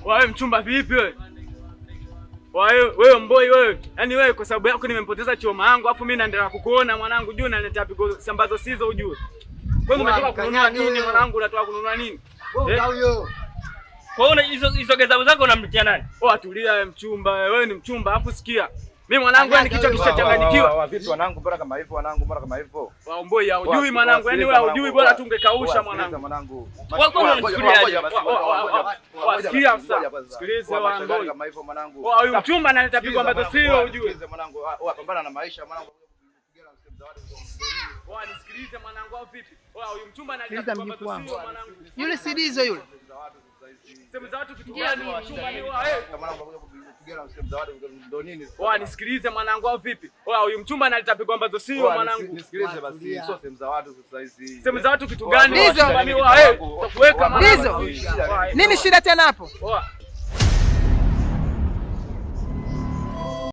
Wewe mchumba vipi wewe? Wewe mboi wewe. Yaani wewe kwa sababu yako nimempoteza choma yangu afu mimi naendelea kukuona mwanangu juu na naleta pigo sambazo sizo ujue. Wewe umetoka kununua nini mwanangu? Unatoka kununua nini? Wewe huyo. Kwa hiyo hizo gezabu zako unamtia nani? Atulia wewe mchumba, wewe ni mchumba afu sikia. Mimi mwanangu yani kichwa kishachanganyikiwa. Vipi wanangu, mbona kama hivyo wanangu, mbona kama hivyo? Mboi hujui mwanangu, yani wewe hujui bora tungekausha mwanangu. Sikia sasa. Sikiliza mboi. Kama hivyo mwanangu. Huyu mchumba analeta pigo ambazo sio ujue. Mwanangu, pambana na maisha mwanangu. Nisikilize mwanangu au vipi? Huyu mchumba analeta pigo ambazo sio mwanangu. Yule si Dizo yule. Sema za watu kitu gani mchumba ni nisikilize mwanangu au vipi? Huyu mchumba analeta pigo ambazo sio mwanangu. Nisikilize basi, sio sehemu za watu sasa hizi. Sehemu za watu kitu gani? Dizo. Nini shida tena hapo?